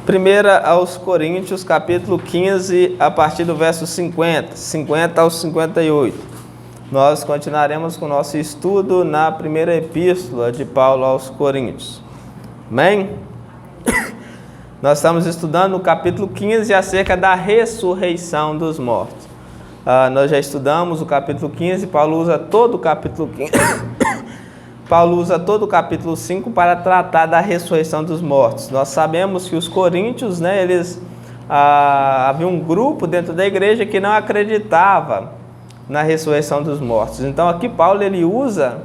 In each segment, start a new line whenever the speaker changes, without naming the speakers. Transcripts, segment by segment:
Primeira aos Coríntios, capítulo 15, a partir do verso 50 ao 58. Nós continuaremos com o nosso estudo na primeira epístola de Paulo aos Coríntios. Amém? Nós estamos estudando no capítulo 15 acerca da ressurreição dos mortos. Nós já estudamos o capítulo 15, Paulo usa todo o capítulo 15. Paulo usa todo o capítulo 5 para tratar da ressurreição dos mortos. Nós sabemos que os coríntios, havia um grupo dentro da igreja que não acreditava na ressurreição dos mortos. Então aqui Paulo ele usa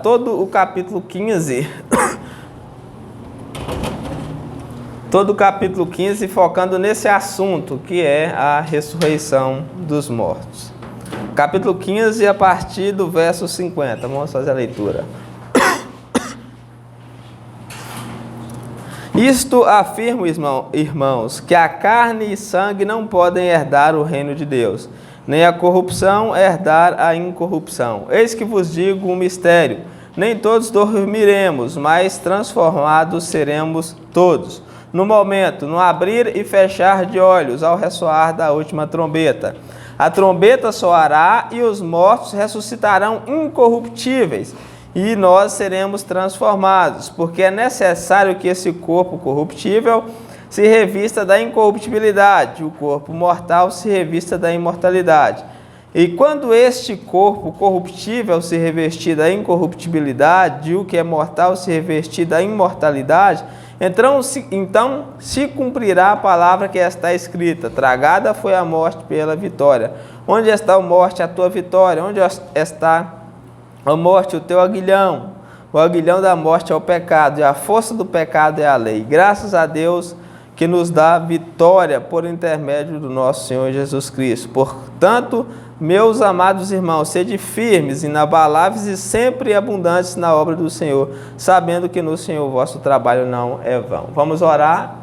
todo o capítulo 15, todo o capítulo 15 focando nesse assunto que é a ressurreição dos mortos. Capítulo 15, a partir do verso 50. Vamos fazer a leitura. Isto afirmo, irmãos, que a carne e sangue não podem herdar o reino de Deus, nem a corrupção herdar a incorrupção. Eis que vos digo um mistério: nem todos dormiremos, mas transformados seremos todos. No momento, no abrir e fechar de olhos, ao ressoar da última trombeta. A trombeta soará e os mortos ressuscitarão incorruptíveis, e nós seremos transformados, porque é necessário que esse corpo corruptível se revista da incorruptibilidade, o corpo mortal se revista da imortalidade. E quando este corpo corruptível se revestir da incorruptibilidade, e o que é mortal se revestir da imortalidade, então se cumprirá a palavra que está escrita: tragada foi a morte pela vitória. Onde está a morte, a tua vitória? Onde está a morte, o teu aguilhão? O aguilhão da morte é o pecado, e a força do pecado é a lei. Graças a Deus que nos dá vitória por intermédio do nosso Senhor Jesus Cristo. Portanto, meus amados irmãos, sede firmes, inabaláveis e sempre abundantes na obra do Senhor, sabendo que no Senhor o vosso trabalho não é vão. Vamos orar.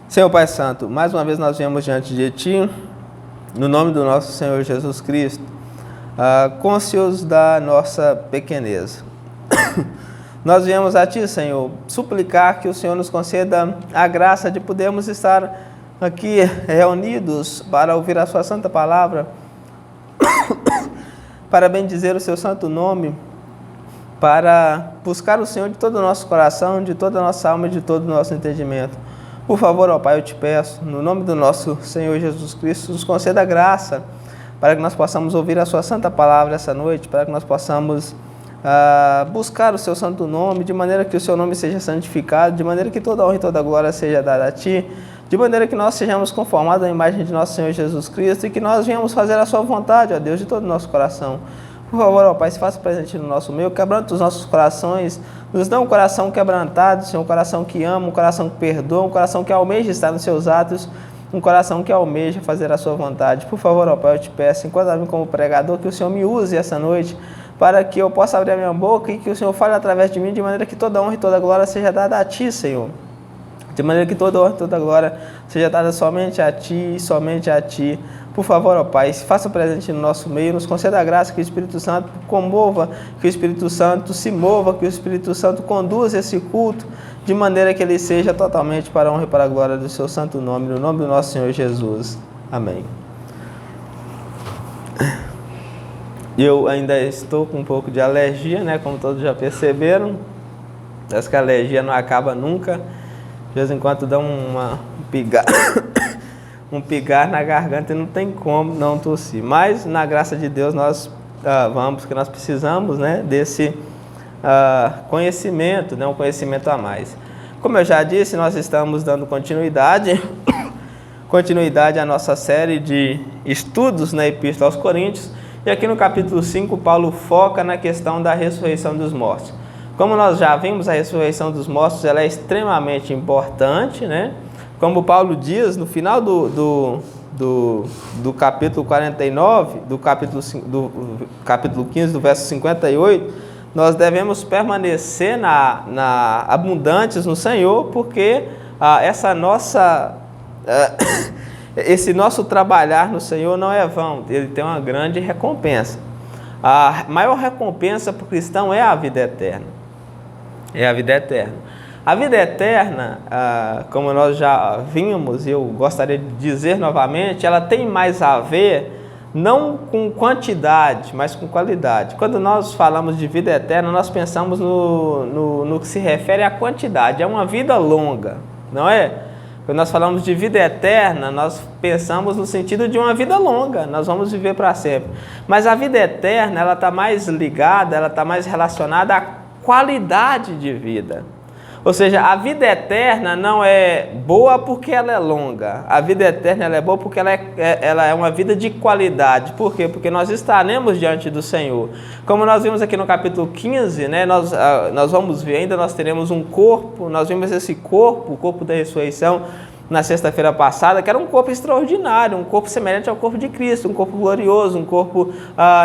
Senhor Pai Santo, mais uma vez nós viemos diante de Ti, no nome do nosso Senhor Jesus Cristo, cônscios da nossa pequenez. Nós viemos a Ti, Senhor, suplicar que o Senhor nos conceda a graça de podermos estar aqui reunidos para ouvir a Sua Santa Palavra, para bendizer o Seu Santo Nome, para buscar o Senhor de todo o nosso coração, de toda a nossa alma e de todo o nosso entendimento. Por favor, ó Pai, eu te peço, no nome do nosso Senhor Jesus Cristo, nos conceda a graça para que nós possamos ouvir a Sua Santa Palavra essa noite, para que nós possamos buscar o Seu Santo Nome, de maneira que o Seu nome seja santificado, de maneira que toda honra e toda glória seja dada a Ti, de maneira que nós sejamos conformados à imagem de nosso Senhor Jesus Cristo e que nós venhamos fazer a Sua vontade, ó Deus, de todo o nosso coração. Por favor, ó Pai, se faça presente no nosso meio, quebranta os nossos corações, nos dá um coração quebrantado, Senhor, um coração que ama, um coração que perdoa, um coração que almeja estar nos Seus atos, um coração que almeja fazer a Sua vontade. Por favor, ó Pai, eu te peço, enquanto eu vim como pregador, que o Senhor me use essa noite, para que eu possa abrir a minha boca e que o Senhor fale através de mim, de maneira que toda honra e toda glória seja dada a Ti, Senhor. De maneira que toda honra e toda glória seja dada somente a Ti e somente a Ti. Por favor, ó Pai, se faça presente no nosso meio, nos conceda a graça que o Espírito Santo comova, que o Espírito Santo se mova, que o Espírito Santo conduza esse culto, de maneira que ele seja totalmente para a honra e para a glória do Seu santo nome, no nome do nosso Senhor Jesus. Amém. Eu ainda estou com um pouco de alergia, como todos já perceberam. Parece que a alergia não acaba nunca. De vez em quando dá um pigar na garganta e não tem como não tossir. Mas, na graça de Deus, nós vamos, porque nós precisamos desse conhecimento, um conhecimento a mais. Como eu já disse, nós estamos dando continuidade à nossa série de estudos na Epístola aos Coríntios. E aqui no capítulo 5, Paulo foca na questão da ressurreição dos mortos. Como nós já vimos, a ressurreição dos mortos ela é extremamente importante, Como Paulo diz no final do capítulo 49, do capítulo 15, do verso 58, nós devemos permanecer abundantes no Senhor, porque essa nossa esse nosso trabalhar no Senhor não é vão, ele tem uma grande recompensa. A maior recompensa para o cristão é a vida eterna. É a vida eterna. A vida eterna, como nós já vimos, e eu gostaria de dizer novamente, ela tem mais a ver não com quantidade, mas com qualidade. Quando nós falamos de vida eterna, nós pensamos no que se refere à quantidade. É uma vida longa, não é? Quando nós falamos de vida eterna, nós pensamos no sentido de uma vida longa, nós vamos viver para sempre. Mas a vida eterna, ela está mais ligada, ela está mais relacionada à qualidade de vida. Ou seja, a vida eterna não é boa porque ela é longa. A vida eterna ela é boa porque ela é uma vida de qualidade. Por quê? Porque nós estaremos diante do Senhor. Como nós vimos aqui no capítulo 15, né, nós vamos ver ainda, nós teremos um corpo, nós vimos esse corpo, o corpo da ressurreição, na sexta-feira passada, que era um corpo extraordinário, um corpo semelhante ao corpo de Cristo, um corpo glorioso, um corpo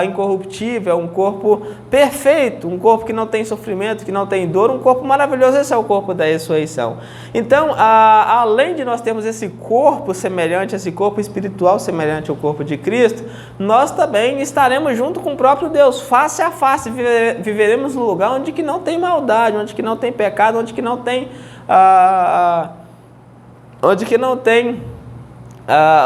incorruptível, um corpo perfeito, um corpo que não tem sofrimento, que não tem dor, um corpo maravilhoso. Esse é o corpo da ressurreição. Então, além de nós termos esse corpo semelhante, esse corpo espiritual semelhante ao corpo de Cristo, nós também estaremos junto com o próprio Deus, face a face, viveremos no lugar onde que não tem maldade, onde que não tem pecado, onde que não tem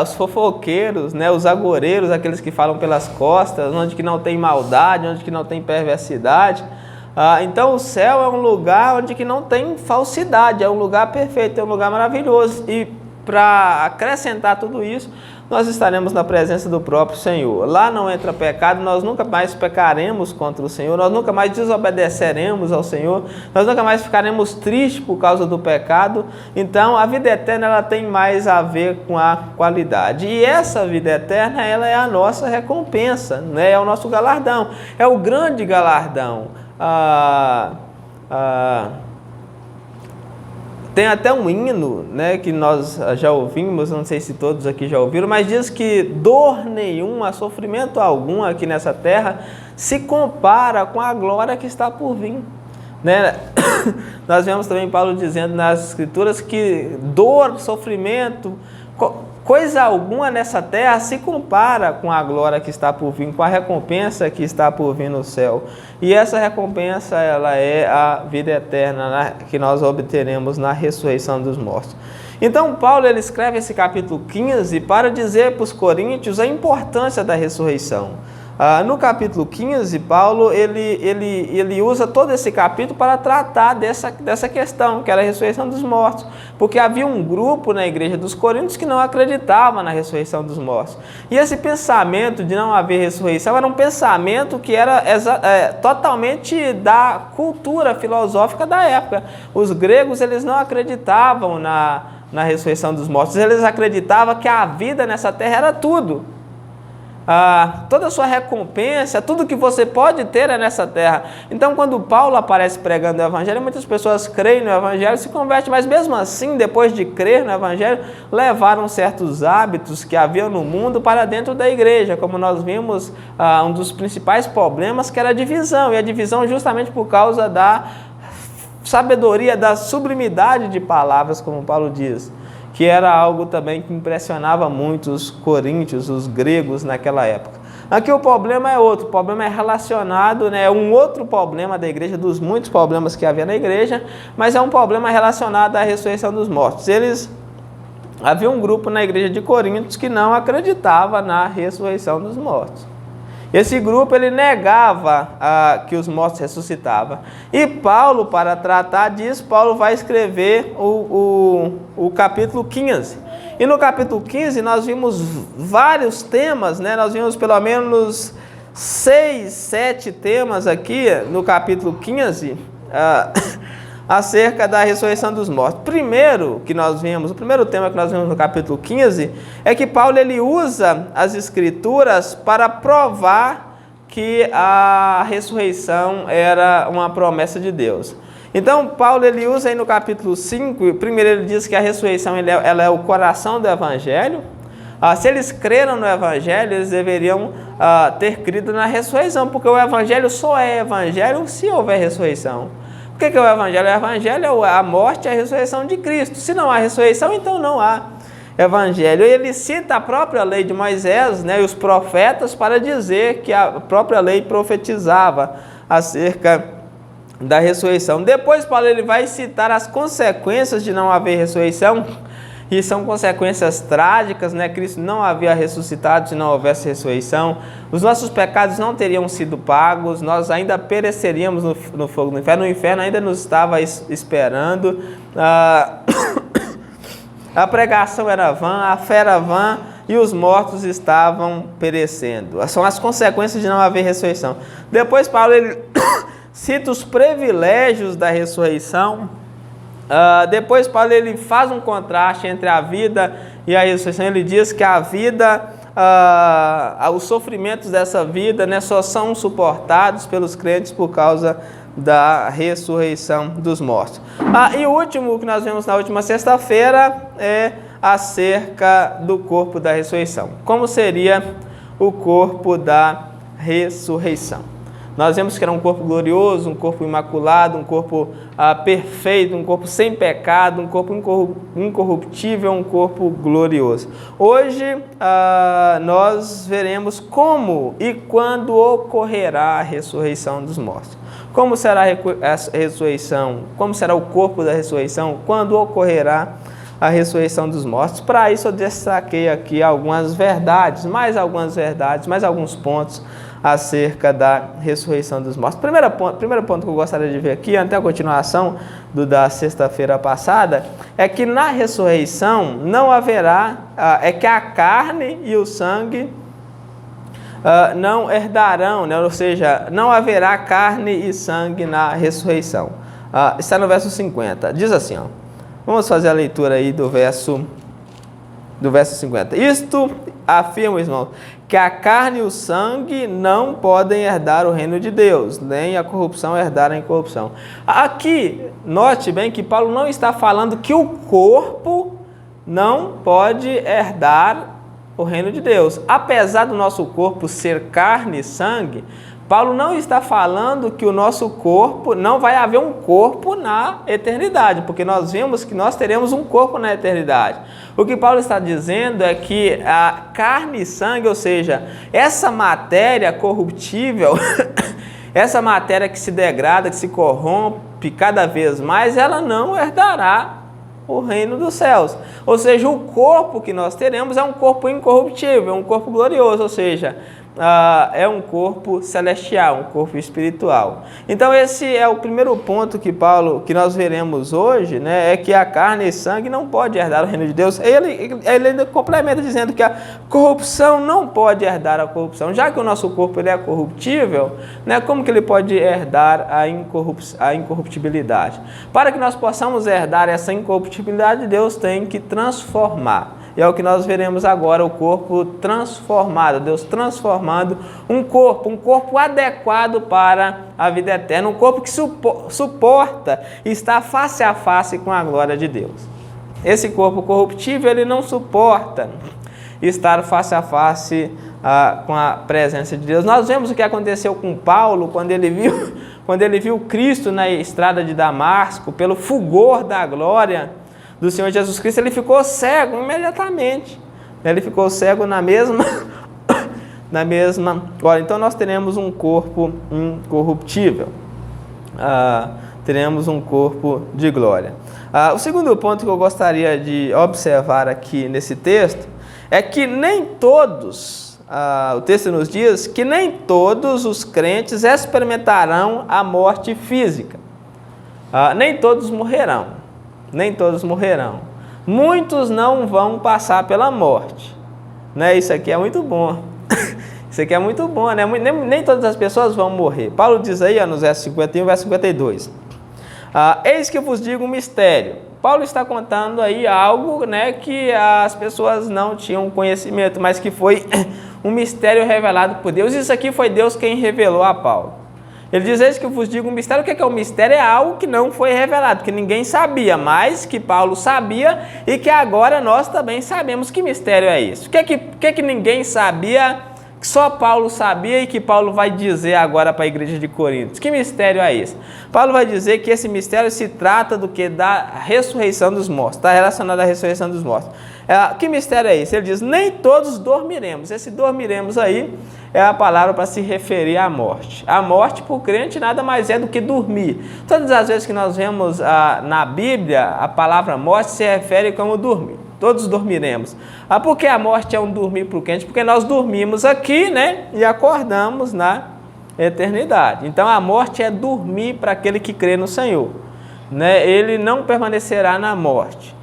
os fofoqueiros, né, os agoureiros, aqueles que falam pelas costas, onde que não tem maldade, onde que não tem perversidade. Então o céu é um lugar onde que não tem falsidade, é um lugar perfeito, é um lugar maravilhoso. E para acrescentar tudo isso, nós estaremos na presença do próprio Senhor. Lá não entra pecado, nós nunca mais pecaremos contra o Senhor, nós nunca mais desobedeceremos ao Senhor, nós nunca mais ficaremos tristes por causa do pecado. Então a vida eterna ela tem mais a ver com a qualidade. E essa vida eterna ela é a nossa recompensa, né? É o nosso galardão, é o grande galardão. Tem até um hino, né, que nós já ouvimos, não sei se todos aqui já ouviram, mas diz que dor nenhuma, sofrimento algum aqui nessa terra se compara com a glória que está por vir. Né? Nós vemos também Paulo dizendo nas Escrituras que dor, sofrimento, coisa alguma nessa terra se compara com a glória que está por vir, com a recompensa que está por vir no céu. E essa recompensa ela é a vida eterna que nós obteremos na ressurreição dos mortos. Então Paulo ele escreve esse capítulo 15 para dizer para os coríntios a importância da ressurreição. No capítulo 15, Paulo ele usa todo esse capítulo para tratar dessa questão, que era a ressurreição dos mortos. Porque havia um grupo na igreja dos Coríntios que não acreditava na ressurreição dos mortos. E esse pensamento de não haver ressurreição era um pensamento que era totalmente da cultura filosófica da época. Os gregos eles não acreditavam na ressurreição dos mortos, eles acreditavam que a vida nessa terra era tudo. Toda a sua recompensa, tudo que você pode ter é nessa terra. Então quando Paulo aparece pregando o Evangelho, muitas pessoas creem no Evangelho e se convertem, mas mesmo assim, depois de crer no Evangelho, levaram certos hábitos que haviam no mundo para dentro da igreja, como nós vimos, um dos principais problemas que era a divisão, e a divisão justamente por causa da sabedoria, da sublimidade de palavras, como Paulo diz, que era algo também que impressionava muito os coríntios, os gregos naquela época. Aqui o problema é outro, o problema é relacionado, né, um outro problema da igreja, dos muitos problemas que havia na igreja, mas é um problema relacionado à ressurreição dos mortos. Havia um grupo na igreja de Coríntios que não acreditava na ressurreição dos mortos. Esse grupo ele negava que os mortos ressuscitavam. E Paulo, para tratar disso, Paulo vai escrever o capítulo 15. E no capítulo 15 nós vimos vários temas, né? Nós vimos pelo menos 6, 7 temas aqui no capítulo 15, acerca da ressurreição dos mortos. O primeiro tema que nós vimos no capítulo 15 é que Paulo ele usa as Escrituras para provar que a ressurreição era uma promessa de Deus. Então Paulo ele usa aí no capítulo 5, primeiro ele diz que a ressurreição ela é o coração do Evangelho. Se eles creram no Evangelho, eles deveriam ter crido na ressurreição, porque o Evangelho só é Evangelho se houver ressurreição. O que é o Evangelho? O Evangelho é a morte e a ressurreição de Cristo. Se não há ressurreição, então não há. evangelho. Ele cita a própria lei de Moisés, né, e os profetas para dizer que a própria lei profetizava acerca da ressurreição. Depois Paulo ele vai citar as consequências de não haver ressurreição, e são consequências trágicas, né? Cristo não havia ressuscitado se não houvesse ressurreição. Os nossos pecados não teriam sido pagos, nós ainda pereceríamos no fogo do inferno. O inferno ainda nos estava esperando. A pregação era vã, a fé era vã e os mortos estavam perecendo. São as consequências de não haver ressurreição. Depois Paulo ele cita os privilégios da ressurreição. Depois Paulo ele faz um contraste entre a vida e a ressurreição. Ele diz que a vida, os sofrimentos dessa vida, né, só são suportados pelos crentes por causa da ressurreição dos mortos. E o último que nós vemos na última sexta-feira é acerca do corpo da ressurreição. Como seria o corpo da ressurreição? Nós vemos que era um corpo glorioso, um corpo imaculado, um corpo perfeito, um corpo sem pecado, um corpo incorruptível, um corpo glorioso. Hoje nós veremos como e quando ocorrerá a ressurreição dos mortos. Como será a ressurreição? Como será o corpo da ressurreição? Quando ocorrerá a ressurreição dos mortos? Para isso eu destaquei aqui algumas verdades, mais alguns pontos acerca da ressurreição dos mortos. Primeiro ponto que eu gostaria de ver aqui, até a continuação da sexta-feira passada, é que na ressurreição não haverá, que a carne e o sangue não herdarão, né? Ou seja, não haverá carne e sangue na ressurreição. Está no verso 50, diz assim, vamos fazer a leitura aí do verso 50. Isto afirma, irmãos, que a carne e o sangue não podem herdar o reino de Deus, nem a corrupção herdar a incorrupção. Aqui, note bem que Paulo não está falando que o corpo não pode herdar o reino de Deus. Apesar do nosso corpo ser carne e sangue, Paulo não está falando que o nosso corpo, não vai haver um corpo na eternidade, porque nós vimos que nós teremos um corpo na eternidade. O que Paulo está dizendo é que a carne e sangue, ou seja, essa matéria corruptível, essa matéria que se degrada, que se corrompe cada vez mais, ela não herdará o reino dos céus. Ou seja, o corpo que nós teremos é um corpo incorruptível, um corpo glorioso, ou seja, é um corpo celestial, um corpo espiritual. Então esse é o primeiro ponto que nós veremos hoje, né, é que a carne e sangue não pode herdar o reino de Deus. Ele ainda complementa dizendo que a corrupção não pode herdar a corrupção. Já que o nosso corpo ele é corruptível, né, como que ele pode herdar a incorruptibilidade? Para que nós possamos herdar essa incorruptibilidade, Deus tem que transformar. E é o que nós veremos agora, o corpo transformado, Deus transformando um corpo adequado para a vida eterna, um corpo que suporta estar face a face com a glória de Deus. Esse corpo corruptível, ele não suporta estar face a face com a presença de Deus. Nós vemos o que aconteceu com Paulo quando ele viu Cristo na estrada de Damasco, pelo fulgor da glória do Senhor Jesus Cristo, ele ficou cego imediatamente. Ele ficou cego na mesma hora. Então nós teremos um corpo incorruptível. Teremos um corpo de glória. O segundo ponto que eu gostaria de observar aqui nesse texto é que nem todos, o texto nos diz que nem todos os crentes experimentarão a morte física. Nem todos morrerão. Nem todos morrerão. Muitos não vão passar pela morte. Né? Isso aqui é muito bom. Isso aqui é muito bom, né? Nem todas as pessoas vão morrer. Paulo diz aí, nos versos 51 e verso 52. Eis que eu vos digo um mistério. Paulo está contando aí algo, né, que as pessoas não tinham conhecimento, mas que foi um mistério revelado por Deus. Isso aqui foi Deus quem revelou a Paulo. Ele diz, eis que eu vos digo um mistério. O que é um mistério? É algo que não foi revelado, que ninguém sabia, mas que Paulo sabia e que agora nós também sabemos. Que mistério é isso? O que ninguém sabia que só Paulo sabia e que Paulo vai dizer agora para a igreja de Corinto. Que mistério é esse? Paulo vai dizer que esse mistério se trata do que? Da ressurreição dos mortos, está relacionado à ressurreição dos mortos. Que mistério é esse? Ele diz, nem todos dormiremos. Esse dormiremos aí é a palavra para se referir à morte. A morte para o crente nada mais é do que dormir. Todas as vezes que nós vemos na Bíblia, a palavra morte se refere como dormir. Todos dormiremos. Por que a morte é um dormir para o crente? Porque nós dormimos aqui, né? E acordamos na eternidade. Então a morte é dormir para aquele que crê no Senhor, né? Ele não permanecerá na morte.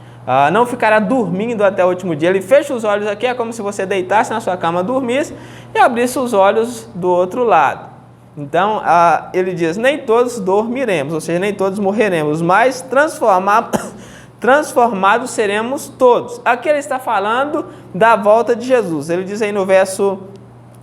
Não ficará dormindo até o último dia. Ele fecha os olhos aqui, é como se você deitasse na sua cama, dormisse e abrisse os olhos do outro lado. Então, ele diz, nem todos dormiremos, ou seja, nem todos morreremos, mas transformados seremos todos. Aqui ele está falando da volta de Jesus. Ele diz aí no verso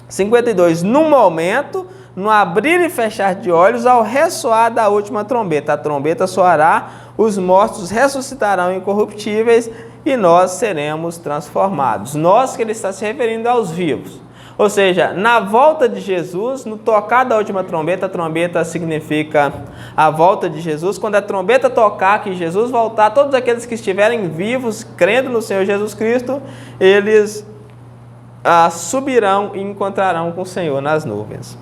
52, no momento, no abrir e fechar de olhos, ao ressoar da última trombeta. A trombeta soará, os mortos ressuscitarão incorruptíveis e nós seremos transformados. Nós, que ele está se referindo aos vivos. Ou seja, na volta de Jesus, no tocar da última trombeta, a trombeta significa a volta de Jesus. Quando a trombeta tocar, que Jesus voltar, todos aqueles que estiverem vivos, crendo no Senhor Jesus Cristo, eles subirão e encontrarão com o Senhor nas nuvens.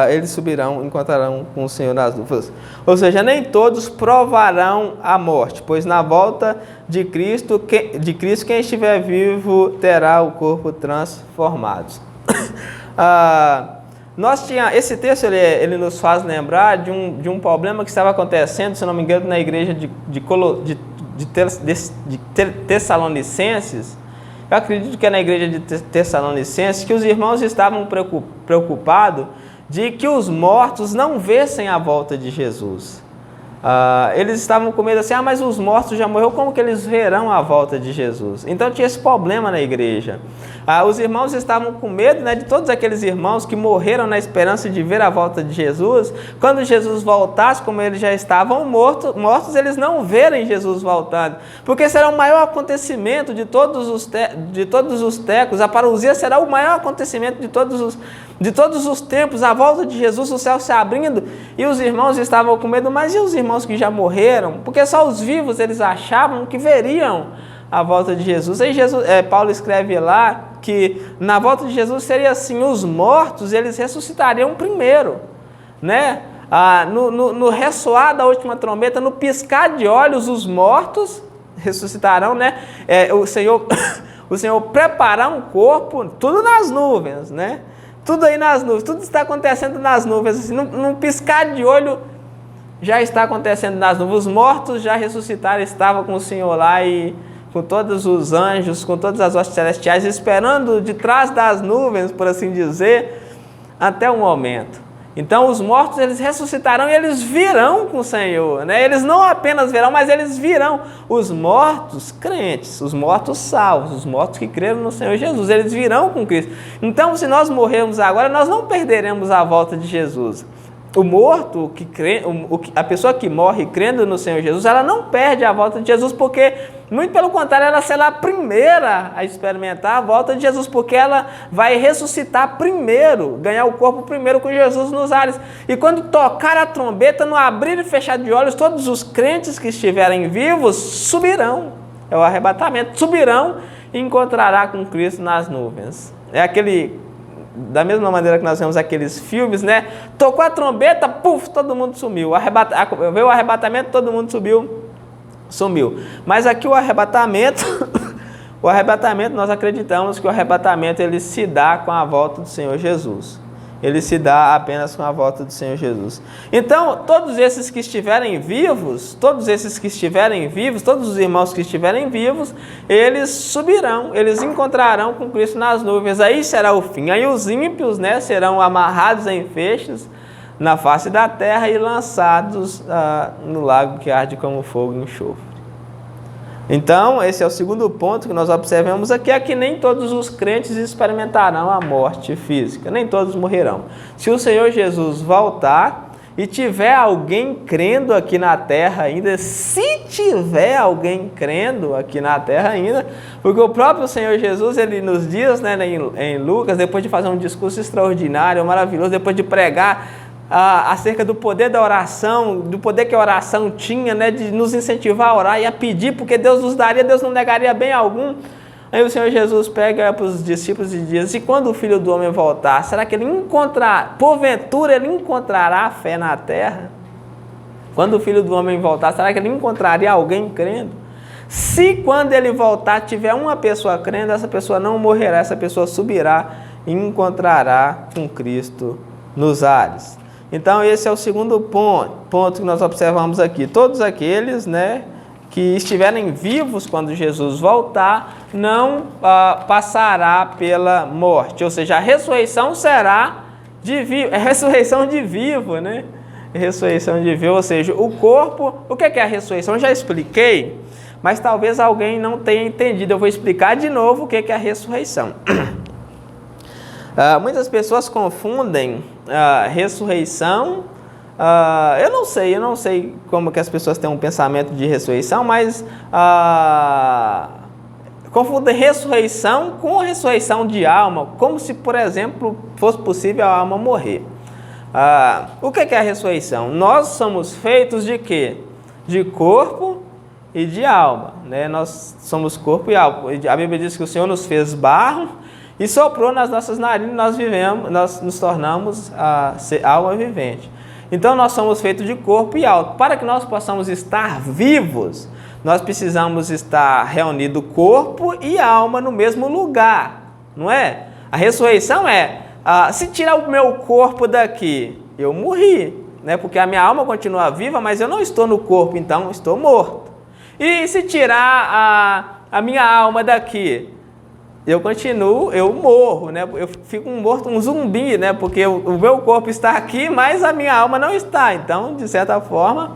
Eles subirão e encontrarão com o Senhor nas nuvens. Ou seja, nem todos provarão a morte, pois na volta de Cristo, quem estiver vivo terá o corpo transformado. Esse texto ele nos faz lembrar de um problema que estava acontecendo, se não me engano, na igreja de Tessalonicenses. Eu acredito que é na igreja de Tessalonicenses, que os irmãos estavam preocupados de que os mortos não vissem a volta de Jesus. Eles estavam com medo assim, mas os mortos já morreram, como que eles verão a volta de Jesus? Então tinha esse problema na igreja. Os irmãos estavam com medo, né, de todos aqueles irmãos que morreram na esperança de ver a volta de Jesus. Quando Jesus voltasse, como eles já estavam mortos, eles não verem Jesus voltando. Porque será o maior acontecimento de todos os tecos. A parousia será o maior acontecimento de todos os tempos. A volta de Jesus, o céu se abrindo. E os irmãos estavam com medo, mas e os irmãos que já morreram? Porque só os vivos eles achavam que veriam a volta de Jesus. Aí Paulo escreve lá que na volta de Jesus seria assim, os mortos eles ressuscitariam primeiro, né? No ressoar da última trombeta, no piscar de olhos, os mortos ressuscitarão, né? O Senhor preparará um corpo, tudo nas nuvens, né? Tudo aí nas nuvens, tudo está acontecendo nas nuvens, assim, num piscar de olho já está acontecendo nas nuvens. Os mortos já ressuscitaram, estavam com o Senhor lá e com todos os anjos, com todas as hostes celestiais, esperando de trás das nuvens, por assim dizer, até o momento. Então os mortos eles ressuscitarão e eles virão com o Senhor, né? Eles não apenas verão, mas eles virão. Os mortos crentes, os mortos salvos, os mortos que creram no Senhor Jesus, eles virão com Cristo. Então se nós morrermos agora, nós não perderemos a volta de Jesus. O morto, a pessoa que morre crendo no Senhor Jesus, ela não perde a volta de Jesus, porque, muito pelo contrário, ela será a primeira a experimentar a volta de Jesus, porque ela vai ressuscitar primeiro, ganhar o corpo primeiro com Jesus nos ares. E quando tocar a trombeta, no abrir e fechar de olhos, todos os crentes que estiverem vivos subirão. É o arrebatamento. Subirão e encontrará com Cristo nas nuvens. Da mesma maneira que nós vemos aqueles filmes, né? Tocou a trombeta, puf, todo mundo sumiu. Veio o arrebatamento, todo mundo sumiu. Mas aqui o arrebatamento, nós acreditamos que o arrebatamento ele se dá com a volta do Senhor Jesus. Ele se dá apenas com a volta do Senhor Jesus. Então, todos esses que estiverem vivos, todos os irmãos que estiverem vivos, eles subirão, eles encontrarão com Cristo nas nuvens. Aí será o fim. Aí os ímpios, né, serão amarrados em feixes na face da terra e lançados no lago que arde como fogo e enxofre. Então, esse é o segundo ponto que nós observamos aqui, é que nem todos os crentes experimentarão a morte física, nem todos morrerão. Se o Senhor Jesus voltar e tiver alguém crendo aqui na terra ainda, se tiver alguém crendo aqui na terra ainda, porque o próprio Senhor Jesus, ele nos diz, né, em Lucas, depois de fazer um discurso extraordinário, maravilhoso, depois de pregar acerca do poder da oração, do poder que a oração tinha, né, de nos incentivar a orar e a pedir, porque Deus nos daria, Deus não negaria bem algum. Aí o Senhor Jesus pega para os discípulos e diz: e quando o Filho do Homem voltar, será que ele encontrará, porventura ele encontrará fé na terra? Quando o Filho do Homem voltar, será que ele encontraria alguém crendo? Se quando ele voltar tiver uma pessoa crendo, essa pessoa não morrerá, essa pessoa subirá e encontrará com Cristo nos ares. Então esse é o segundo ponto que nós observamos aqui. Todos aqueles, né, que estiverem vivos quando Jesus voltar, não passará pela morte. Ou seja, a ressurreição será de vivo. É ressurreição de vivo, né? Ressurreição de vivo, ou seja, o corpo... O que é a ressurreição? Eu já expliquei, mas talvez alguém não tenha entendido. Eu vou explicar de novo o que é a ressurreição. Muitas pessoas confundem ressurreição... eu não sei como que as pessoas têm um pensamento de ressurreição, mas confundem ressurreição com a ressurreição de alma, como se, por exemplo, fosse possível a alma morrer. O que é a ressurreição? Nós somos feitos de quê? De corpo e de alma, né? Nós somos corpo e alma. A Bíblia diz que o Senhor nos fez barro e soprou nas nossas narinas, nós nos tornamos alma vivente. Então, nós somos feitos de corpo e alma. Para que nós possamos estar vivos, nós precisamos estar reunido corpo e alma no mesmo lugar, não é? A ressurreição se tirar o meu corpo daqui, eu morri, né? Porque a minha alma continua viva, mas eu não estou no corpo, então estou morto. E se tirar a minha alma daqui, eu continuo, eu morro, né? Eu fico morto, um zumbi, né? Porque o meu corpo está aqui, mas a minha alma não está. Então, de certa forma,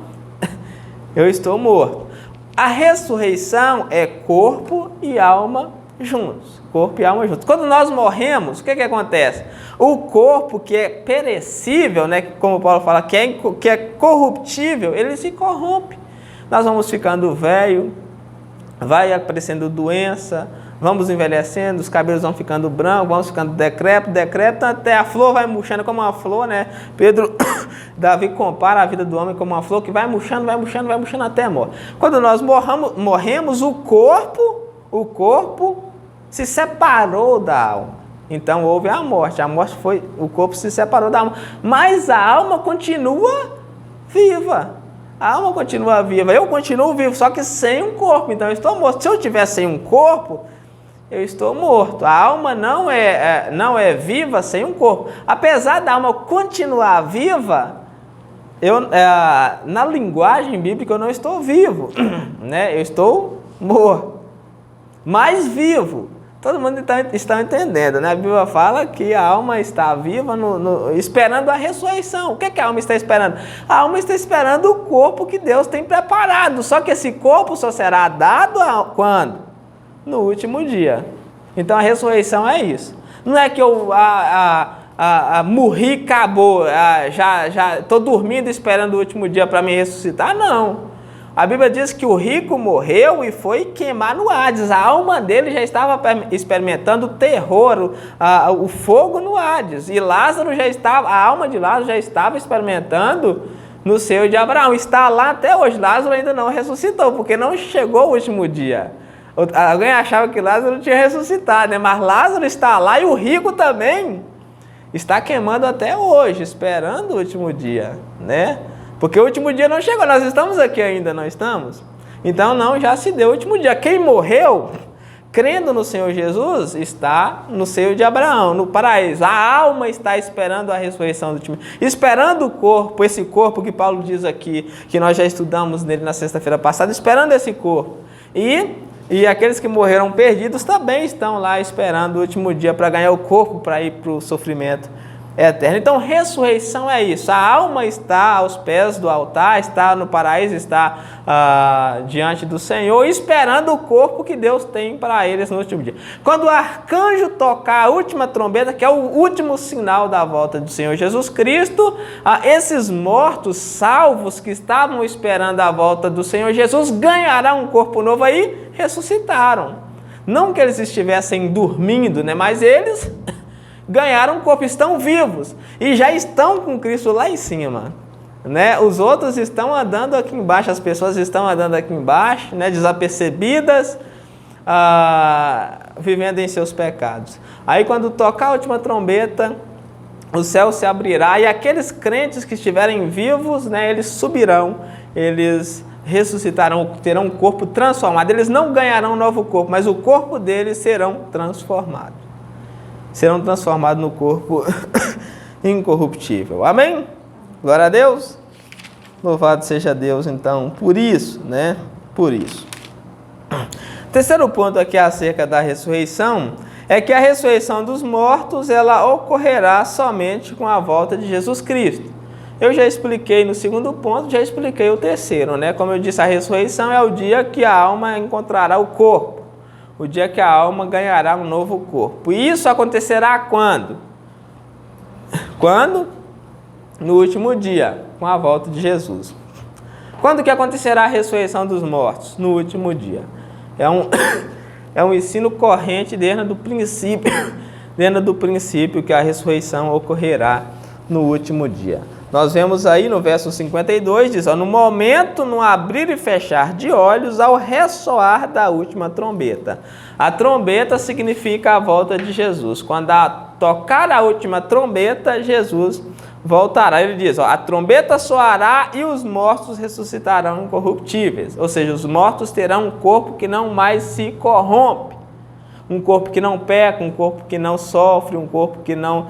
eu estou morto. A ressurreição é corpo e alma juntos. Corpo e alma juntos. Quando nós morremos, o que acontece? O corpo que é perecível, né? Como Paulo fala, que é corruptível, ele se corrompe. Nós vamos ficando velho, vai aparecendo doença, vamos envelhecendo, os cabelos vão ficando brancos, vamos ficando decrépito, até a flor vai murchando como uma flor, né? Davi compara a vida do homem como uma flor que vai murchando até a morte. Quando nós morremos, o corpo se separou da alma. Então houve a morte foi, o corpo se separou da alma, mas a alma continua viva. A alma continua viva, eu continuo vivo, só que sem um corpo, então eu estou morto. Se eu tiver sem um corpo, eu estou morto. A alma não é viva sem um corpo. Apesar da alma continuar viva, na linguagem bíblica eu não estou vivo, né? Eu estou morto, mas vivo. Todo mundo está entendendo, né? A Bíblia fala que a alma está viva esperando a ressurreição. O que a alma está esperando? A alma está esperando o corpo que Deus tem preparado. Só que esse corpo só será dado quando? No último dia. Então a ressurreição é isso. Não é que eu morri, acabou, já estou dormindo esperando o último dia para me ressuscitar. Não. A Bíblia diz que o rico morreu e foi queimar no Hades. A alma dele já estava experimentando o terror, o fogo no Hades. E a alma de Lázaro já estava experimentando no seio de Abraão. Está lá até hoje. Lázaro ainda não ressuscitou, porque não chegou o último dia. Alguém achava que Lázaro tinha ressuscitado, né? Mas Lázaro está lá e o rico também está queimando até hoje, esperando o último dia, né? Porque o último dia não chegou, nós estamos aqui ainda, não estamos? Então já se deu o último dia. Quem morreu, crendo no Senhor Jesus, está no seio de Abraão, no paraíso. A alma está esperando a ressurreição do último dia, esperando o corpo, esse corpo que Paulo diz aqui, que nós já estudamos nele na sexta-feira passada, esperando esse corpo. E aqueles que morreram perdidos também estão lá esperando o último dia para ganhar o corpo, para ir para o sofrimento eterna. Então, ressurreição é isso. A alma está aos pés do altar, está no paraíso, está diante do Senhor, esperando o corpo que Deus tem para eles no último dia. Quando o arcanjo tocar a última trombeta, que é o último sinal da volta do Senhor Jesus Cristo, esses mortos salvos que estavam esperando a volta do Senhor Jesus ganharão um corpo novo aí, ressuscitaram. Não que eles estivessem dormindo, né? Mas eles ganharam um corpo, estão vivos e já estão com Cristo lá em cima, né? Os outros estão andando aqui embaixo, as pessoas estão andando aqui embaixo, né? Desapercebidas, vivendo em seus pecados. Aí quando tocar a última trombeta, o céu se abrirá e aqueles crentes que estiverem vivos, né? Eles subirão, eles ressuscitarão, terão um corpo transformado. Eles não ganharão um novo corpo, mas o corpo deles serão transformados. Serão transformados no corpo incorruptível. Amém? Glória a Deus. Louvado seja Deus, então, por isso, né? Por isso. Terceiro ponto aqui acerca da ressurreição é que a ressurreição dos mortos, ela ocorrerá somente com a volta de Jesus Cristo. Eu já expliquei no segundo ponto, já expliquei o terceiro, né? Como eu disse, a ressurreição é o dia que a alma encontrará o corpo. O dia que a alma ganhará um novo corpo. E isso acontecerá quando? Quando? No último dia, com a volta de Jesus. Quando que acontecerá a ressurreição dos mortos? No último dia. É um ensino corrente desde do princípio que a ressurreição ocorrerá no último dia. Nós vemos aí no verso 52, diz, no momento, no abrir e fechar de olhos, ao ressoar da última trombeta. A trombeta significa a volta de Jesus. Quando tocar a última trombeta, Jesus voltará. Ele diz, a trombeta soará e os mortos ressuscitarão incorruptíveis. Ou seja, os mortos terão um corpo que não mais se corrompe. Um corpo que não peca, um corpo que não sofre, um corpo que não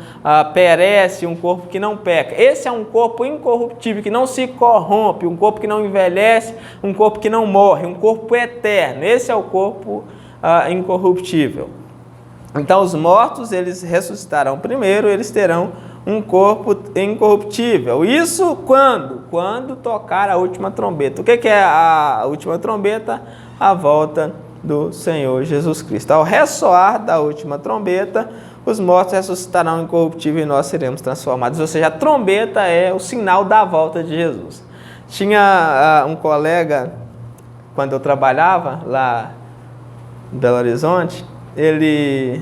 perece, um corpo que não peca. Esse é um corpo incorruptível, que não se corrompe, um corpo que não envelhece, um corpo que não morre, um corpo eterno. Esse é o corpo incorruptível. Então, os mortos, eles ressuscitarão primeiro, eles terão um corpo incorruptível. Isso quando? Quando tocar a última trombeta. O que é a última trombeta? A volta do Senhor Jesus Cristo. Ao ressoar da última trombeta, os mortos ressuscitarão incorruptível e nós seremos transformados. Ou seja, a trombeta é o sinal da volta de Jesus. Tinha um colega, quando eu trabalhava lá em Belo Horizonte,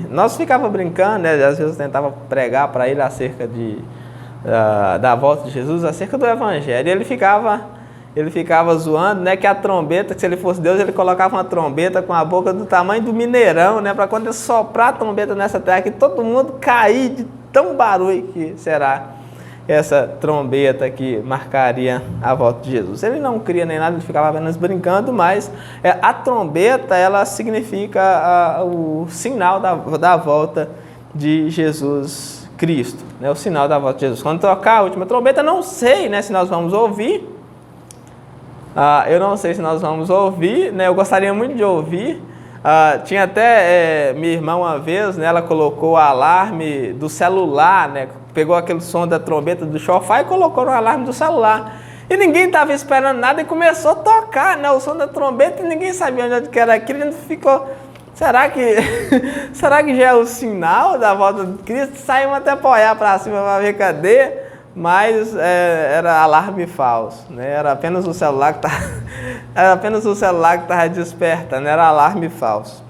nós ficava brincando, né? Às vezes eu tentava pregar para ele acerca da volta de Jesus, acerca do Evangelho. E ele ficava zoando, né, que a trombeta, que se ele fosse Deus, ele colocava uma trombeta com a boca do tamanho do Mineirão, né, para quando ele soprar a trombeta nessa terra, que todo mundo cair de tão barulho que será essa trombeta que marcaria a volta de Jesus. Ele não cria nem nada, ele ficava apenas brincando, mas a trombeta, ela significa o sinal da volta de Jesus Cristo, né, o sinal da volta de Jesus. Quando tocar a última trombeta, não sei, né, se nós vamos ouvir. Eu não sei se nós vamos ouvir, né? Eu gostaria muito de ouvir. Tinha até minha irmã uma vez, né? Ela colocou o alarme do celular, né? Pegou aquele som da trombeta do chofar e colocou no alarme do celular. E ninguém estava esperando nada e começou a tocar, né? O som da trombeta e ninguém sabia onde era aquilo. A gente ficou, será que já é o sinal da volta de Cristo? Saímos até para olhar para cima para ver cadê. Mas era alarme falso, né? Era apenas o celular que estava desperta, não era alarme falso.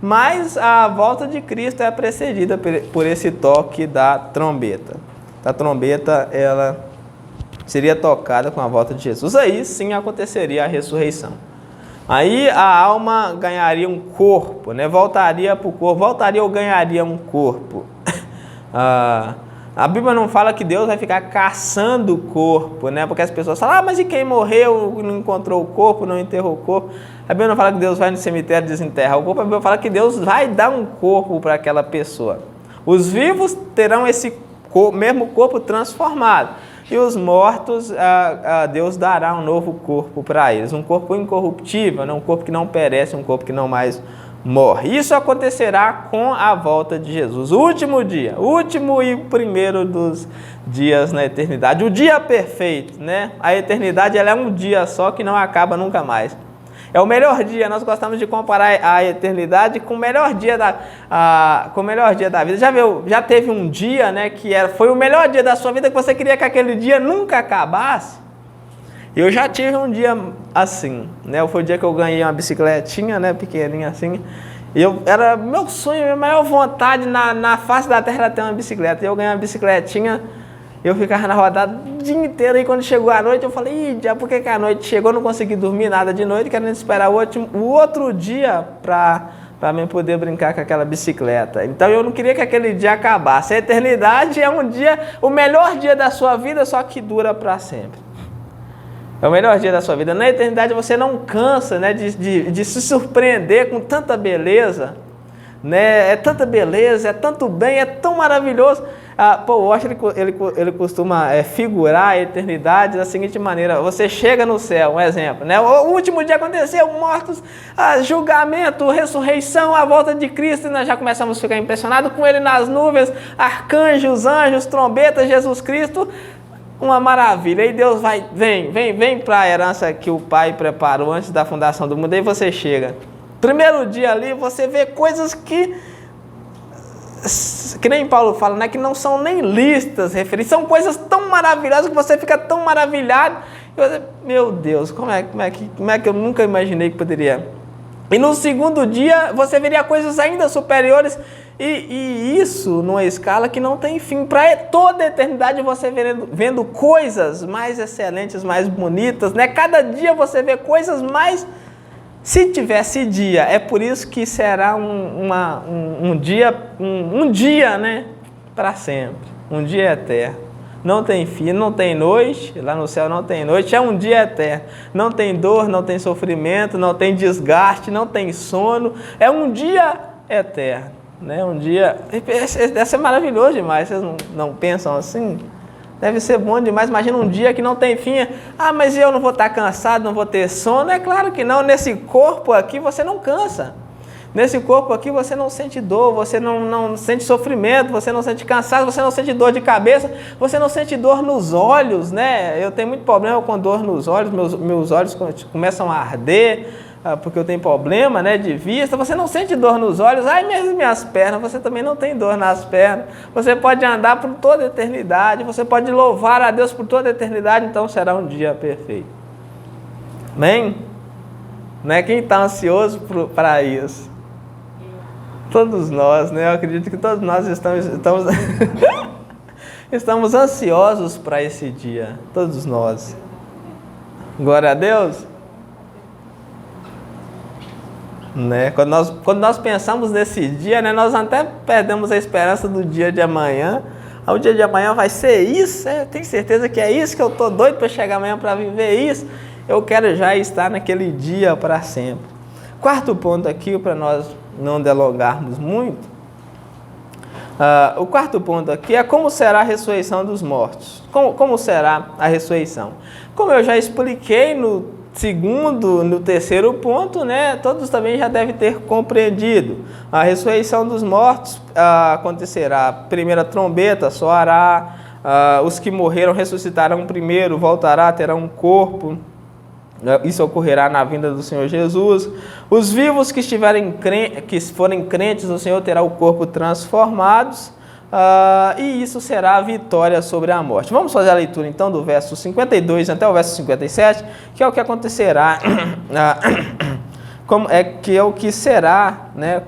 Mas a volta de Cristo é precedida por esse toque da trombeta. A trombeta, ela seria tocada com a volta de Jesus. Aí sim aconteceria a ressurreição. Aí a alma ganharia um corpo, né? Voltaria para o corpo, voltaria ou ganharia um corpo. A Bíblia não fala que Deus vai ficar caçando o corpo, né? Porque as pessoas falam, mas e quem morreu, não encontrou o corpo, não enterrou o corpo? A Bíblia não fala que Deus vai no cemitério e desenterra o corpo, a Bíblia fala que Deus vai dar um corpo para aquela pessoa. Os vivos terão esse mesmo corpo transformado. E os mortos, Deus dará um novo corpo para eles. Um corpo incorruptível, um corpo que não perece, um corpo que não mais morre. Isso acontecerá com a volta de Jesus, o último dia, o último e primeiro dos dias na eternidade, o dia perfeito, né? A eternidade ela é um dia só que não acaba nunca mais. É o melhor dia. Nós gostamos de comparar a eternidade com o melhor dia da vida. Já teve um dia, né, foi o melhor dia da sua vida, que você queria que aquele dia nunca acabasse? Eu já tive um dia assim, né? Foi o dia que eu ganhei uma bicicletinha, né, pequenininha assim. Era meu sonho, minha maior vontade na face da terra era ter uma bicicleta. E eu ganhei uma bicicletinha, eu ficava na rodada o dia inteiro. E quando chegou a noite, eu falei, já por que a noite chegou? Eu não consegui dormir nada de noite, querendo esperar o outro dia para mim poder brincar com aquela bicicleta. Então eu não queria que aquele dia acabasse. A eternidade é um dia, o melhor dia da sua vida, só que dura para sempre. É o melhor dia da sua vida. Na eternidade você não cansa, né, de se surpreender com tanta beleza, né? É tanta beleza, é tanto bem, é tão maravilhoso. Paul Washer, ele costuma figurar a eternidade da seguinte maneira: você chega no céu, um exemplo, né? O último dia aconteceu, mortos, julgamento, ressurreição, a volta de Cristo, e nós já começamos a ficar impressionados com ele nas nuvens, arcanjos, anjos, trombetas, Jesus Cristo. Uma maravilha. E Deus vem para a herança que o Pai preparou antes da fundação do mundo. Aí você chega. Primeiro dia ali, você vê coisas que nem Paulo fala, né? Que não são nem listas referidas. São coisas tão maravilhosas que você fica tão maravilhado. Meu Deus, como é que eu nunca imaginei que poderia. E no segundo dia, você veria coisas ainda superiores. E isso numa escala que não tem fim. Para toda a eternidade você vendo coisas mais excelentes, mais bonitas, né? Cada dia você vê coisas mais... Se tivesse dia, é por isso que será um dia, né? Para sempre. Um dia eterno. Não tem fim, não tem noite. Lá no céu não tem noite. É um dia eterno. Não tem dor, não tem sofrimento, não tem desgaste, não tem sono. É um dia eterno. Né? Um dia, deve ser maravilhoso demais, vocês não pensam assim? Deve ser bom demais. Imagina um dia que não tem fim. Mas eu não vou estar cansado, não vou ter sono. É claro que não. Nesse corpo aqui você não cansa. Nesse corpo aqui você não sente dor, você não sente sofrimento, você não sente cansaço, você não sente dor de cabeça, você não sente dor nos olhos, né? Eu tenho muito problema com dor nos olhos, meus olhos começam a arder, porque eu tenho problema, né, de vista. Você não sente dor nos olhos. Minhas pernas, você também não tem dor nas pernas. Você pode andar por toda a eternidade, você pode louvar a Deus por toda a eternidade, então será um dia perfeito. Amém? Né? Quem está ansioso para isso? Todos nós, né? Eu acredito que todos nós estamos ansiosos para esse dia. Todos nós. Glória a Deus. Né? Quando nós pensamos nesse dia, né, nós até perdemos a esperança do dia de amanhã. O dia de amanhã vai ser isso? Tenho certeza que é isso, que eu estou doido para chegar amanhã para viver isso. Eu quero já estar naquele dia para sempre. Quarto ponto aqui, para nós não delongarmos muito. O quarto ponto aqui é como será a ressurreição dos mortos. Como será a ressurreição? Como eu já expliquei no terceiro ponto, né, todos também já devem ter compreendido. A ressurreição dos mortos acontecerá, a primeira trombeta soará, os que morreram ressuscitarão primeiro, voltará, terão um corpo. Isso ocorrerá na vinda do Senhor Jesus. Os vivos que forem crentes no Senhor terão o corpo transformados. E isso será a vitória sobre a morte. Vamos fazer a leitura então do verso 52 até o verso 57, que é o que acontecerá, que é o que será, né,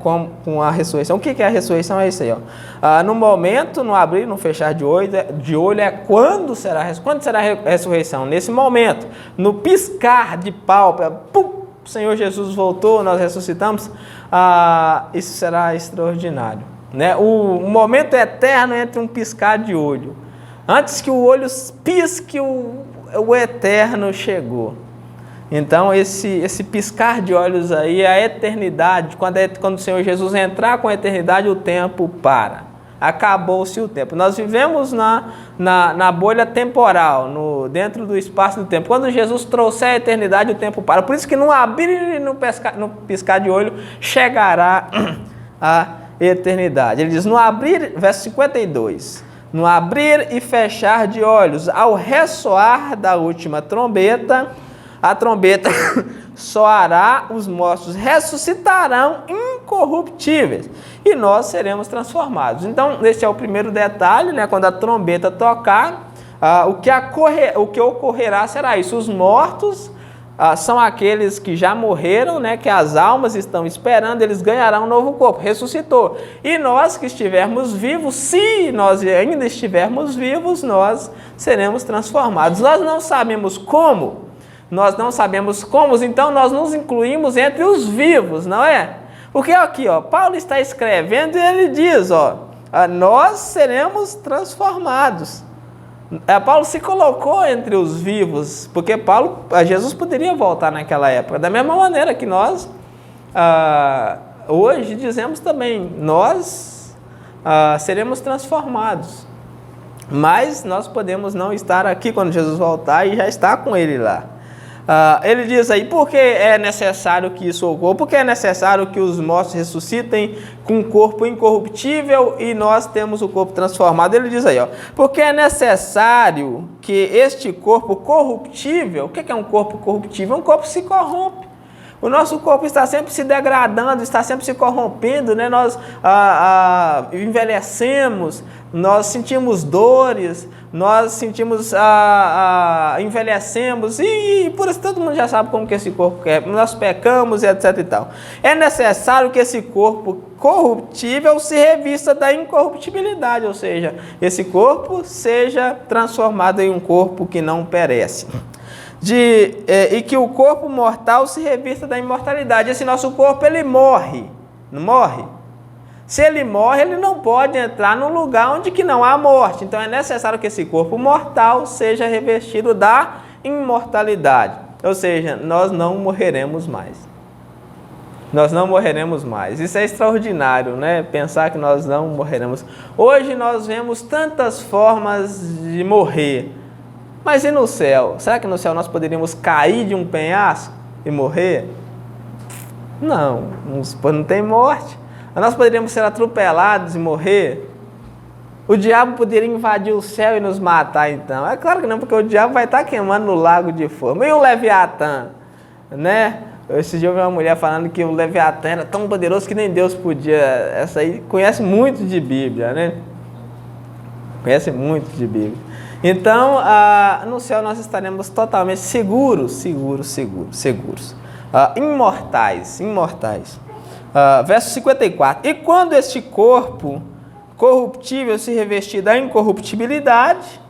com a ressurreição. O que é a ressurreição? É isso aí, ó. No momento, no abrir, no fechar de olho é quando será a ressurreição? Nesse momento, no piscar de pálpebra, pum, o Senhor Jesus voltou, nós ressuscitamos. Isso será extraordinário. Né? O momento eterno entre um piscar de olho. Antes que o olho pisque, o eterno chegou. Então, esse piscar de olhos aí é a eternidade. Quando o Senhor Jesus entrar com a eternidade, o tempo para. Acabou-se o tempo. Nós vivemos na bolha temporal, dentro do espaço do tempo. Quando Jesus trouxer a eternidade, o tempo para. Por isso que no abrir e no piscar de olho chegará a eternidade. Ele diz, no abrir, verso 52, no abrir e fechar de olhos, ao ressoar da última trombeta, a trombeta soará, os mortos ressuscitarão incorruptíveis e nós seremos transformados. Então, esse é o primeiro detalhe, né? Quando a trombeta tocar, o que ocorrerá será isso. Os mortos são aqueles que já morreram, né? Que as almas estão esperando, eles ganharão um novo corpo, ressuscitou. E nós que estivermos vivos, se nós ainda estivermos vivos, nós seremos transformados. Nós não sabemos como. Então nós nos incluímos entre os vivos, não é? Porque aqui, Paulo está escrevendo e ele diz, nós seremos transformados. Paulo se colocou entre os vivos, porque Jesus poderia voltar naquela época. Da mesma maneira que nós, hoje, dizemos também, nós seremos transformados. Mas nós podemos não estar aqui quando Jesus voltar e já estar com ele lá. Ele diz aí, por que é necessário que isso ocorra? Porque é necessário que os mortos ressuscitem com um corpo incorruptível e nós temos o corpo transformado. Ele diz aí, porque é necessário que este corpo corruptível, o que é um corpo corruptível? Um corpo que se corrompe. O nosso corpo está sempre se degradando, está sempre se corrompendo, né? Nós envelhecemos, nós sentimos dores, nós sentimos, envelhecemos e por isso todo mundo já sabe como que esse corpo é. Nós pecamos e etc e tal. É necessário que esse corpo corruptível se revista da incorruptibilidade, ou seja, esse corpo seja transformado em um corpo que não perece. E que o corpo mortal se revista da imortalidade. Esse nosso corpo, ele morre, não morre? Se ele morre, ele não pode entrar num lugar onde que não há morte. Então é necessário que esse corpo mortal seja revestido da imortalidade. Ou seja, nós não morreremos mais. Nós não morreremos mais. Isso é extraordinário, né? Pensar que nós não morreremos. Hoje nós vemos tantas formas de morrer. Mas e no céu? Será que no céu nós poderíamos cair de um penhasco e morrer? Não tem morte. Nós poderíamos ser atropelados e morrer? O diabo poderia invadir o céu e nos matar então? É claro que não, porque o diabo vai estar queimando no lago de fogo. E o Leviatã, né? Esse dia eu vi uma mulher falando que o Leviatã era tão poderoso que nem Deus podia. Essa aí conhece muito de Bíblia, né? Conhece muito de Bíblia. Então, no céu nós estaremos totalmente seguros. Imortais. Verso 54. E quando este corpo corruptível se revestir da incorruptibilidade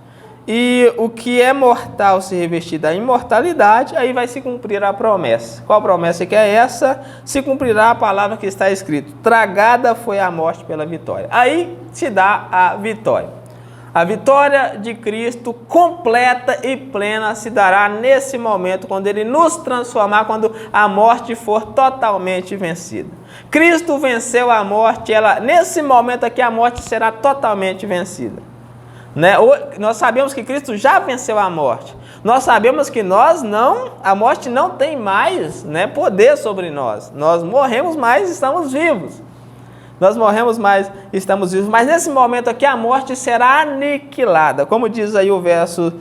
e o que é mortal se revestir da imortalidade, aí vai se cumprir a promessa. Qual promessa que é essa? Se cumprirá a palavra que está escrito: tragada foi a morte pela vitória. Aí se dá a vitória. A vitória de Cristo completa e plena se dará nesse momento, quando Ele nos transformar, quando a morte for totalmente vencida. Cristo venceu a morte, nesse momento aqui a morte será totalmente vencida. Né? Nós sabemos que Cristo já venceu a morte. Nós sabemos que a morte não tem mais, né, poder sobre nós. Nós morremos, mas estamos vivos. Nós morremos, mas estamos vivos. Mas nesse momento aqui a morte será aniquilada. Como diz aí o verso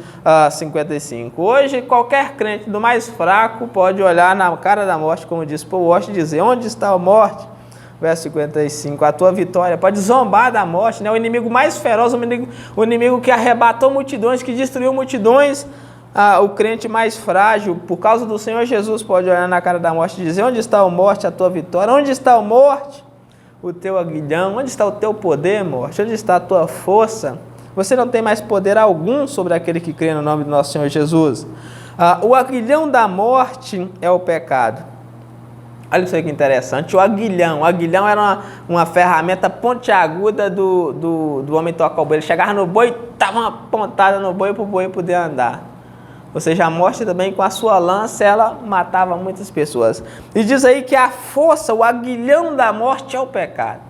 55. Hoje qualquer crente do mais fraco pode olhar na cara da morte, como diz Paul Washer, e dizer: onde está a morte? Verso 55. A tua vitória. Pode zombar da morte, né? O inimigo mais feroz, o inimigo que arrebatou multidões, que destruiu multidões. O crente mais frágil, por causa do Senhor Jesus, pode olhar na cara da morte e dizer: onde está a morte, a tua vitória? Onde está a morte? O teu aguilhão, onde está o teu poder, morte? Onde está a tua força? Você não tem mais poder algum sobre aquele que crê no nome do nosso Senhor Jesus. O aguilhão da morte é o pecado. Olha isso aí que interessante. O aguilhão era uma ferramenta pontiaguda do homem tocar o boi. Ele chegava no boi, dava uma pontada no boi para o boi poder andar. Ou seja, a morte também, com a sua lança, ela matava muitas pessoas. E diz aí que a força, o aguilhão da morte é o pecado.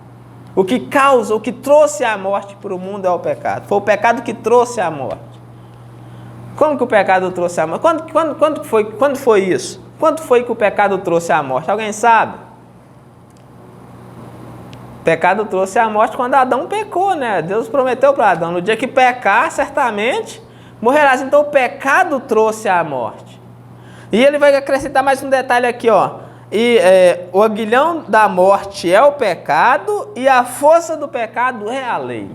O que causa, o que trouxe a morte para o mundo é o pecado. Foi o pecado que trouxe a morte. Como que o pecado trouxe a morte? Quando foi isso? Quando foi que o pecado trouxe a morte? Alguém sabe? O pecado trouxe a morte quando Adão pecou, né? Deus prometeu para Adão, no dia que pecar, certamente morrerás. Então o pecado trouxe a morte. E ele vai acrescentar mais um detalhe aqui, ó. O aguilhão da morte é o pecado e a força do pecado é a lei.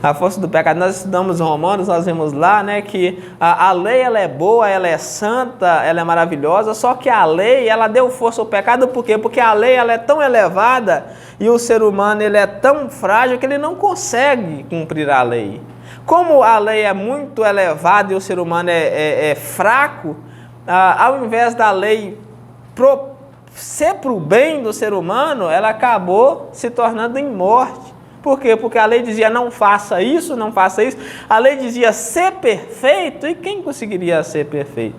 A força do pecado, nós estudamos Romanos, nós vemos lá, né, que a lei ela é boa, ela é santa, ela é maravilhosa, só que a lei ela deu força ao pecado, por quê? Porque a lei ela é tão elevada e o ser humano ele é tão frágil que ele não consegue cumprir a lei. Como a lei é muito elevada e o ser humano é fraco, ao invés da lei ser para o bem do ser humano, ela acabou se tornando em morte. Por quê? Porque a lei dizia não faça isso, não faça isso. A lei dizia ser perfeito, e quem conseguiria ser perfeito?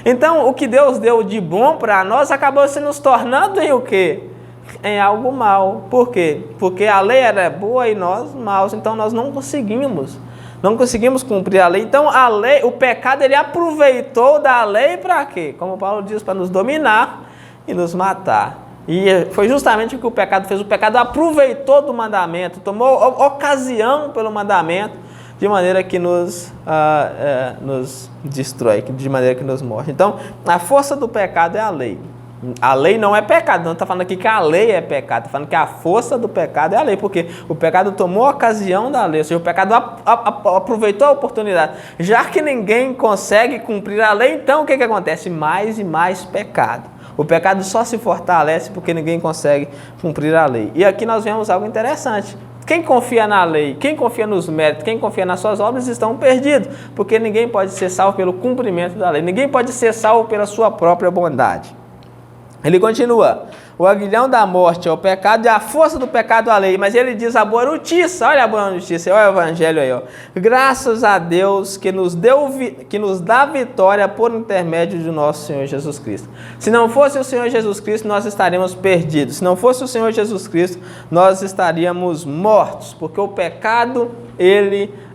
Então, o que Deus deu de bom para nós acabou se nos tornando em o quê? Em algo mal. Por quê? Porque a lei era boa e nós maus, então nós não conseguimos cumprir a lei. Então, a lei, o pecado, ele aproveitou da lei para quê? Como Paulo diz, para nos dominar e nos matar. E foi justamente o que o pecado fez. O pecado aproveitou do mandamento, tomou ocasião pelo mandamento, de maneira que nos destrói, de maneira que nos morre. Então, a força do pecado é a lei. A lei não é pecado, não está falando aqui que a lei é pecado, está falando que a força do pecado é a lei, porque o pecado tomou ocasião da lei, ou seja, o pecado aproveitou a oportunidade. Já que ninguém consegue cumprir a lei, então o que acontece? Mais e mais pecado. O pecado só se fortalece porque ninguém consegue cumprir a lei. E aqui nós vemos algo interessante. Quem confia na lei, quem confia nos méritos, quem confia nas suas obras estão perdidos, porque ninguém pode ser salvo pelo cumprimento da lei, ninguém pode ser salvo pela sua própria bondade. Ele continua, o aguilhão da morte é o pecado e a força do pecado é a lei, mas ele diz a boa notícia, olha a boa notícia, olha o evangelho aí, ó. Graças a Deus que nos dá vitória por intermédio de nosso Senhor Jesus Cristo. Se não fosse o Senhor Jesus Cristo, nós estaríamos perdidos. Se não fosse o Senhor Jesus Cristo, nós estaríamos mortos, porque o pecado,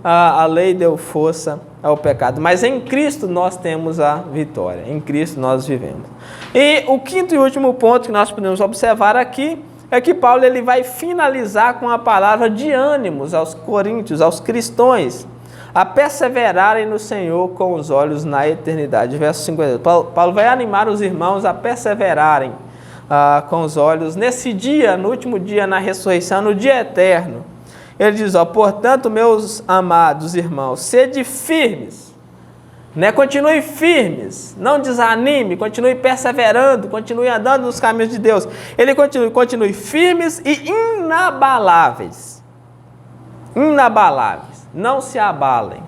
a lei deu força ao pecado, mas em Cristo nós temos a vitória, em Cristo nós vivemos. E o quinto e último ponto que nós podemos observar aqui é que Paulo ele vai finalizar com a palavra de ânimos aos coríntios, aos cristãos, a perseverarem no Senhor com os olhos na eternidade. Verso 50. Paulo vai animar os irmãos a perseverarem com os olhos nesse dia, no último dia, na ressurreição, no dia eterno. Ele diz, portanto, meus amados irmãos, sede firmes, né? Continue firmes, não desanime, continue perseverando, continue andando nos caminhos de Deus. Ele continue firmes e inabaláveis. Inabaláveis, não se abalem,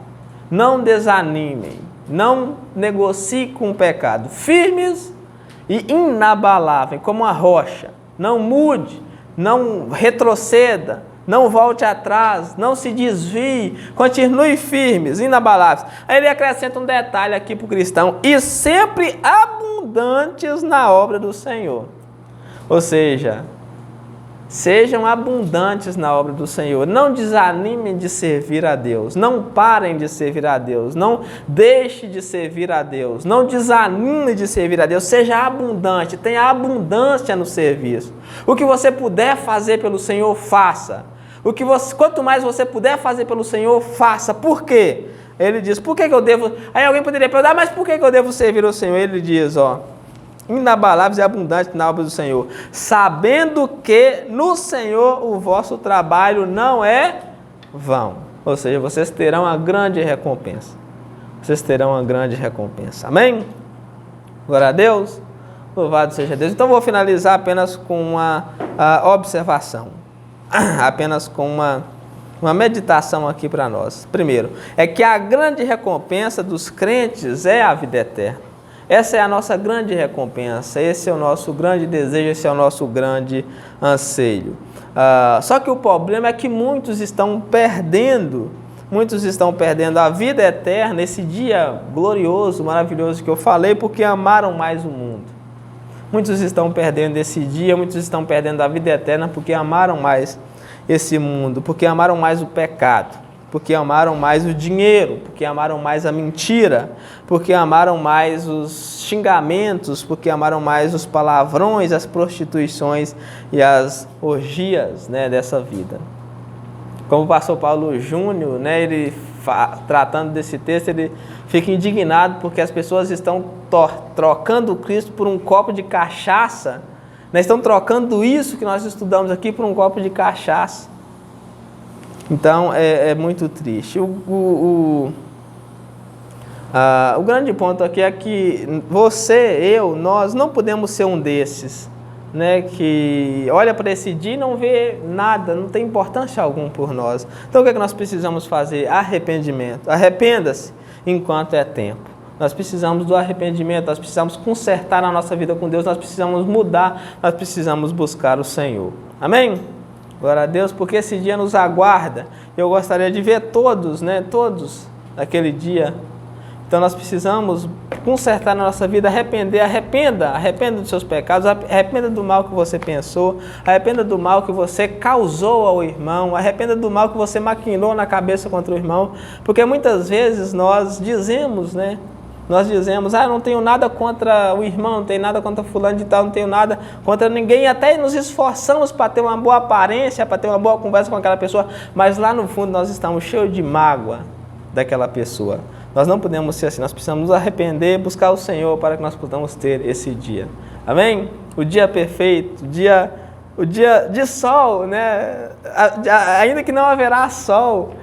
não desanimem, não negociem com o pecado. Firmes e inabaláveis, como a rocha, não mude, não retroceda, não volte atrás, não se desvie, continue firmes, inabaláveis. Aí ele acrescenta um detalhe aqui para o cristão, e sempre abundantes na obra do Senhor. Ou seja, sejam abundantes na obra do Senhor, não desanimem de servir a Deus, não parem de servir a Deus, não deixe de servir a Deus, não desanime de servir a Deus, seja abundante, tenha abundância no serviço. O que você puder fazer pelo Senhor, faça. Quanto mais você puder fazer pelo Senhor, faça. Por quê? Ele diz, por que eu devo... Aí alguém poderia perguntar, mas por que eu devo servir ao Senhor? Ele diz, inabaláveis e abundantes na obra do Senhor, sabendo que no Senhor o vosso trabalho não é vão. Ou seja, vocês terão uma grande recompensa. Vocês terão uma grande recompensa. Amém? Glória a Deus. Louvado seja Deus. Então vou finalizar apenas com uma observação. Apenas com uma meditação aqui para nós. Primeiro, é que a grande recompensa dos crentes é a vida eterna. Essa é a nossa grande recompensa, esse é o nosso grande desejo, esse é o nosso grande anseio. Só que o problema é que muitos estão perdendo a vida eterna, esse dia glorioso, maravilhoso que eu falei, porque amaram mais o mundo. Muitos estão perdendo esse dia, muitos estão perdendo a vida eterna porque amaram mais esse mundo, porque amaram mais o pecado, porque amaram mais o dinheiro, porque amaram mais a mentira, porque amaram mais os xingamentos, porque amaram mais os palavrões, as prostituições e as orgias, né, dessa vida. Como o pastor Paulo Júnior, né, ele tratando desse texto, ele fica indignado porque as pessoas estão trocando o Cristo por um copo de cachaça, né, estão trocando isso que nós estudamos aqui por um copo de cachaça. Então, é muito triste. O grande ponto aqui é que nós não podemos ser um desses, né, que olha para esse dia e não vê nada, não tem importância alguma por nós. Então, o que é que nós precisamos fazer? Arrependimento. Arrependa-se enquanto é tempo. Nós precisamos do arrependimento, nós precisamos consertar a nossa vida com Deus, nós precisamos mudar, nós precisamos buscar o Senhor. Amém? Glória a Deus, porque esse dia nos aguarda. Eu gostaria de ver todos, né, todos naquele dia. Então nós precisamos consertar na nossa vida, arrependa dos seus pecados, arrependa do mal que você pensou, arrependa do mal que você causou ao irmão, arrependa do mal que você maquinou na cabeça contra o irmão, porque muitas vezes nós dizemos, não tenho nada contra o irmão, não tenho nada contra fulano de tal, não tenho nada contra ninguém, e até nos esforçamos para ter uma boa aparência, para ter uma boa conversa com aquela pessoa, mas lá no fundo nós estamos cheios de mágoa daquela pessoa. Nós não podemos ser assim, nós precisamos nos arrepender, buscar o Senhor para que nós possamos ter esse dia. Amém? O dia perfeito, o dia de sol, né? Ainda que não haverá sol.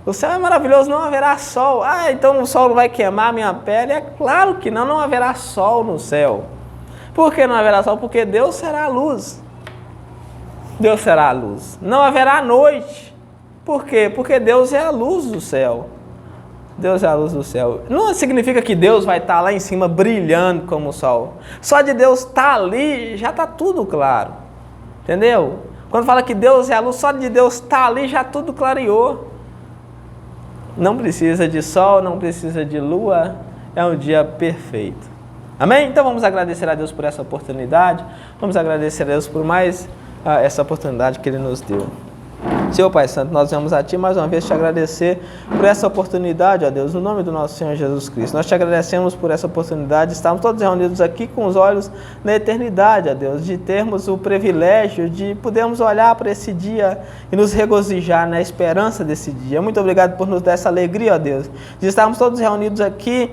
O céu é maravilhoso, não haverá sol. Então o sol não vai queimar a minha pele? É claro que não haverá sol no céu. Por que não haverá sol? Porque Deus será a luz. Deus será a luz. Não haverá noite. Por quê? Porque Deus é a luz do céu. Deus é a luz do céu. Não significa que Deus vai estar lá em cima brilhando como o sol. Só de Deus estar ali, já está tudo claro. Entendeu? Quando fala que Deus é a luz, só de Deus estar ali, já tudo clareou. Não precisa de sol, não precisa de lua. É um dia perfeito. Amém? Então vamos agradecer a Deus por essa oportunidade. Vamos agradecer a Deus por mais essa oportunidade que Ele nos deu. Senhor Pai Santo, nós vamos a Ti mais uma vez te agradecer por essa oportunidade, ó Deus, no nome do nosso Senhor Jesus Cristo. Nós te agradecemos por essa oportunidade, estamos todos reunidos aqui com os olhos na eternidade, ó Deus, de termos o privilégio de podermos olhar para esse dia e nos regozijar na esperança desse dia. Muito obrigado por nos dar essa alegria, ó Deus, de estarmos todos reunidos aqui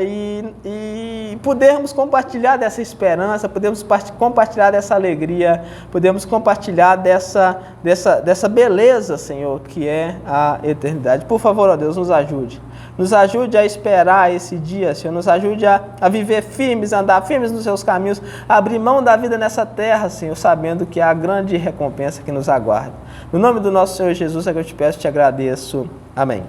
e podermos compartilhar dessa esperança, podemos compartilhar dessa alegria, podemos compartilhar dessa beleza, Senhor, que é a eternidade. Por favor, ó Deus, nos ajude a esperar esse dia, Senhor, nos ajude a viver firmes, a andar firmes nos seus caminhos, a abrir mão da vida nessa terra, Senhor, sabendo que há a grande recompensa que nos aguarda. No nome do nosso Senhor Jesus é que eu te peço e te agradeço. Amém.